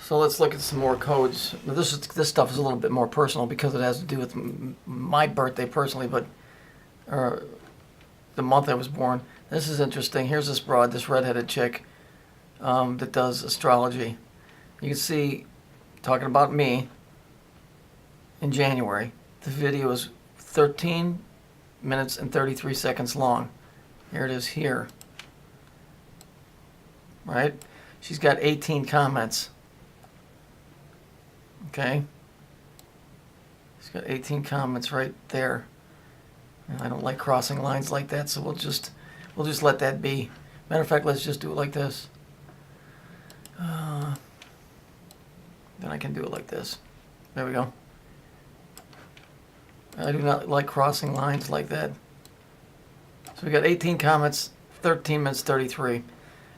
So let's look at some more codes. Now this stuff is a little bit more personal because it has to do with my birthday personally, but the month I was born. This is interesting. Here's this broad, this redheaded chick that does astrology. You can see, talking about me in January. The video is 13 minutes and 33 seconds long. Here it is here. Right? She's got 18 comments. Okay? She's got 18 comments right there. And I don't like crossing lines like that, so we'll just let that be. Matter of fact, let's just do it like this. Then I can do it like this. There we go. I do not like crossing lines like that. So we got 18 comments, 13 minutes 33.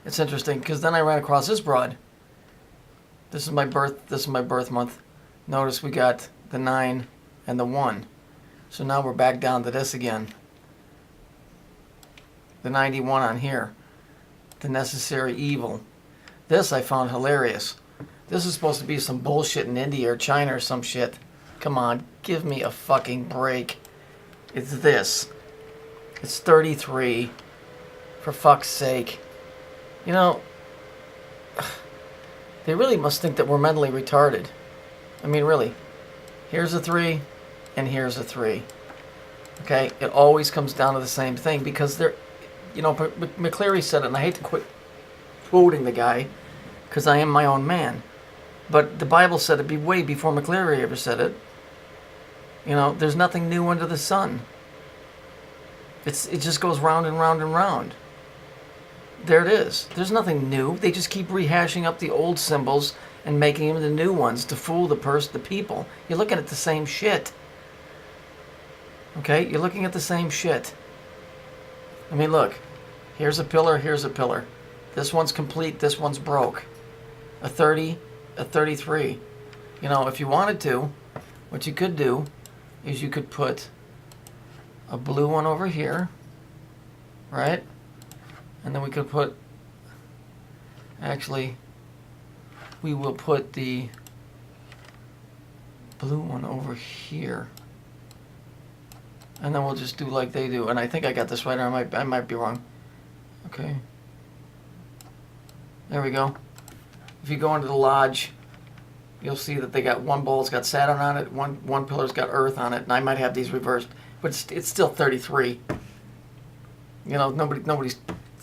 It's interesting because then I ran across this broad. This is my birth month. Notice we got the 9 and the 1. So now we're back down to this again. The 91 on here. The necessary evil. This I found hilarious. This is supposed to be some bullshit in India or China or some shit. Come on, give me a fucking break. It's this. It's 33. For fuck's sake. You know, they really must think that we're mentally retarded. I mean, really. Here's a 3, and here's a 3. Okay? It always comes down to the same thing because they're, you know, McCleary said it, and I hate to quit quoting the guy because I am my own man. But the Bible said it way before McCleary ever said it. You know, there's nothing new under the sun. It just goes round and round and round. There it is. There's nothing new. They just keep rehashing up the old symbols and making them the new ones to fool the people. You're looking at the same shit. Okay? You're looking at the same shit. I mean, look. Here's a pillar, here's a pillar. This one's complete, this one's broke. A 30, a 33. You know, if you wanted to, what you could do is you could put a blue one over here, right? And then we could put, actually, we will put the blue one over here. And then we'll just do like they do. And I think I got this right, or I might be wrong. Okay. There we go. If you go into the lodge, you'll see that they got one bowl's got Saturn on it, one pillar's got Earth on it, and I might have these reversed, but it's still 33. You know, nobody's,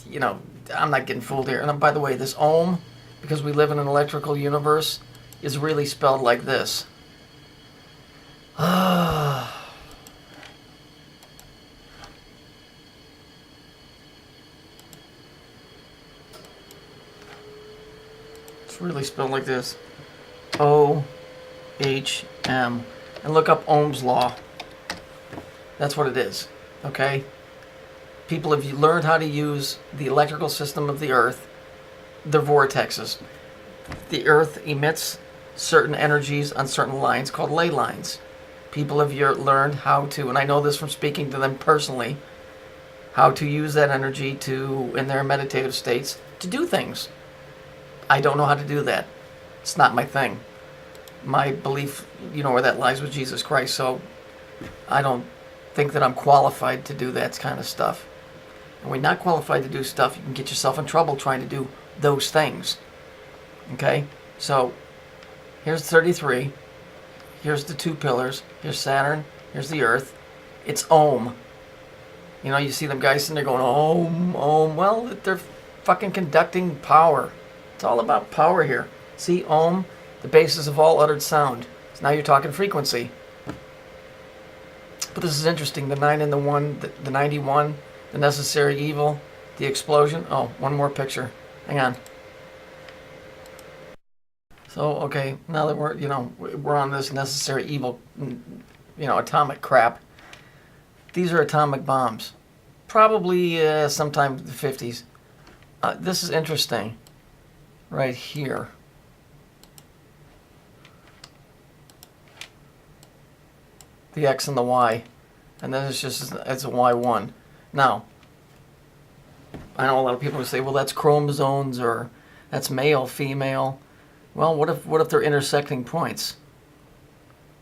you know, I'm not getting fooled here. And by the way, this ohm, because we live in an electrical universe, is really spelled like this. It's really spelled like this. O-H-M. And look up Ohm's law. That's what it is. Okay? People have learned how to use the electrical system of the Earth, the vortexes. The Earth emits certain energies on certain lines called ley lines. People have learned how to, and I know this from speaking to them personally, how to use that energy to, in their meditative states, to do things. I don't know how to do that. It's not my thing. My belief, you know, where that lies with Jesus Christ, so I don't think that I'm qualified to do that kind of stuff. And when you're not qualified to do stuff, you can get yourself in trouble trying to do those things. Okay? So, here's 33. Here's the two pillars. Here's Saturn. Here's the Earth. It's Ohm. You know, you see them guys sitting there going, Ohm, Ohm. Well, they're fucking conducting power. It's all about power here. See, Ohm, the basis of all uttered sound. So now you're talking frequency. But this is interesting. The 9 and the 1, the 91, the necessary evil, the explosion. Oh, one more picture. Hang on. So, okay, now that we're on this necessary evil, atomic crap. These are atomic bombs. Probably sometime in the 50s. This is interesting. Right here. The X and the Y. And then it's a Y1. Now, I know a lot of people would say, well, that's chromosomes, or that's male, female. Well, what if they're intersecting points?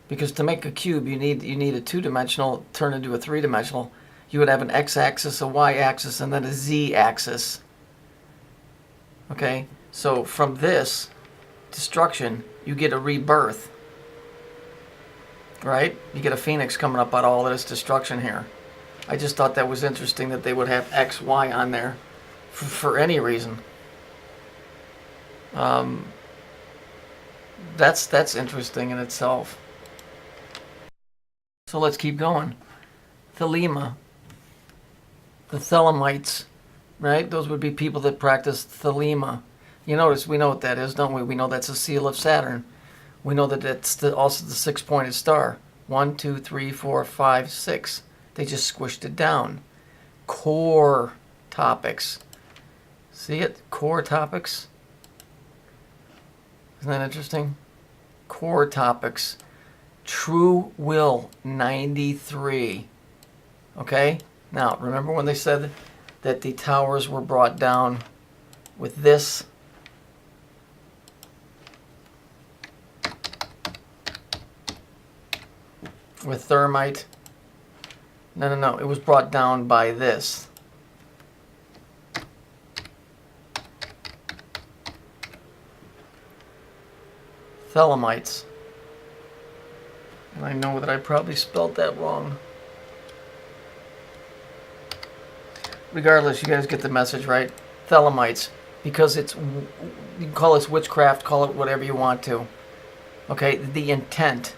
Because to make a cube, you need a two-dimensional turn into a three-dimensional. You would have an x-axis, a y-axis, and then a z-axis. Okay? So from this destruction, you get a rebirth. Right? You get a phoenix coming up out of all of this destruction here. I just thought that was interesting that they would have X, Y on there for any reason. That's interesting in itself. So let's keep going. Thelema. The Thelemites, right? Those would be people that practice Thelema. You notice, we know what that is, don't we? We know that's a seal of Saturn. We know that it's also the six-pointed star. 1, 2, 3, 4, 5, 6. They just squished it down. Core topics. See it? Core topics. Isn't that interesting? Core topics. True will, 93. Okay? Now, remember when they said that the towers were brought down with this? With thermite? No. It was brought down by this. Thelemites. And I know that I probably spelled that wrong. Regardless, you guys get the message, right? Thelemites. Because it's, you can call this witchcraft, call it whatever you want to. Okay, the intent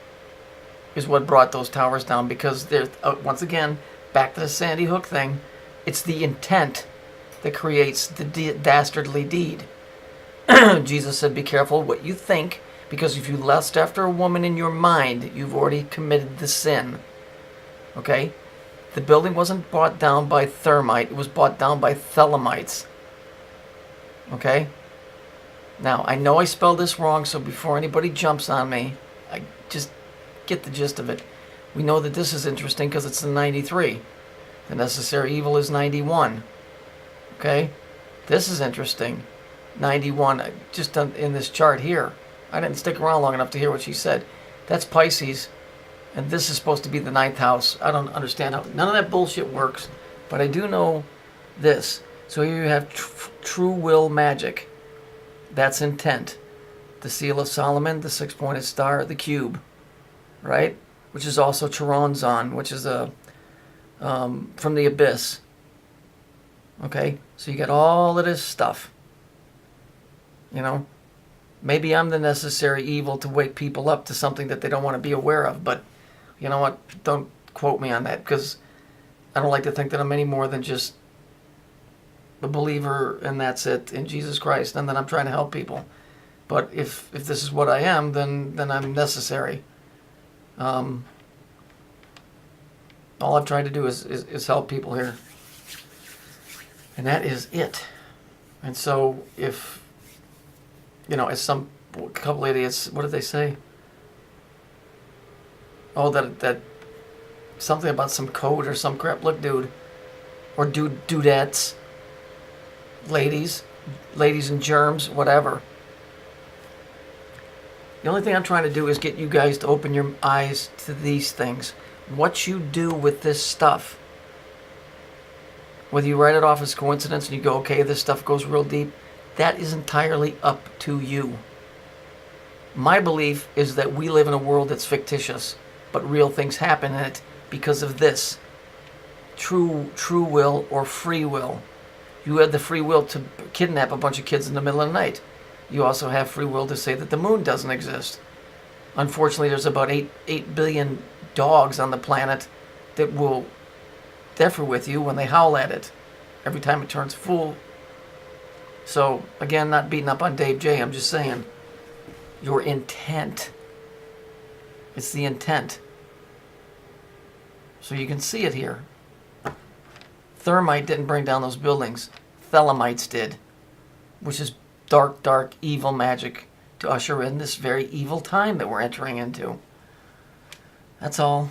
is what brought those towers down, because they're, once again, back to the Sandy Hook thing, it's the intent that creates the dastardly deed. Jesus said, be careful what you think, because if you lust after a woman in your mind, you've already committed the sin. Okay? The building wasn't brought down by thermite, it was brought down by Thelemites. Okay? Now, I know I spelled this wrong, so before anybody jumps on me, I just get the gist of it. We know that this is interesting because it's the 93. The necessary evil is 91. Okay? This is interesting. 91, just in this chart here. I didn't stick around long enough to hear what she said. That's Pisces, and this is supposed to be the 9th house. I don't understand how none of that bullshit works, but I do know this. So here you have true will magic. That's intent. The seal of Solomon, the six-pointed star, the cube, right? Which is also Charonzon, which is a from the abyss. Okay, so you got all of this stuff. You know, maybe I'm the necessary evil to wake people up to something that they don't want to be aware of. But you know what? Don't quote me on that, because I don't like to think that I'm any more than just a believer and that's it in Jesus Christ, and then I'm trying to help people. But if this is what I am, then I'm necessary. All I've tried to do is help people here, and that is it. And so if, you know, as a couple idiots, what did they say? Oh, that something about some code or some crap. Look, dude, or dudettes, ladies and germs, whatever. The only thing I'm trying to do is get you guys to open your eyes to these things. What you do with this stuff, whether you write it off as coincidence and you go, okay, this stuff goes real deep, that is entirely up to you. My belief is that we live in a world that's fictitious, but real things happen in it because of this. True will or free will. You had the free will to kidnap a bunch of kids in the middle of the night. You also have free will to say that the moon doesn't exist. Unfortunately, there's about 8 billion dogs on the planet that will differ with you when they howl at it every time it turns full. So, again, not beating up on Dave J. I'm just saying, your intent. It's the intent. So you can see it here. Thermite didn't bring down those buildings. Thelemites did, which is dark, evil magic to usher in this very evil time that we're entering into. That's all.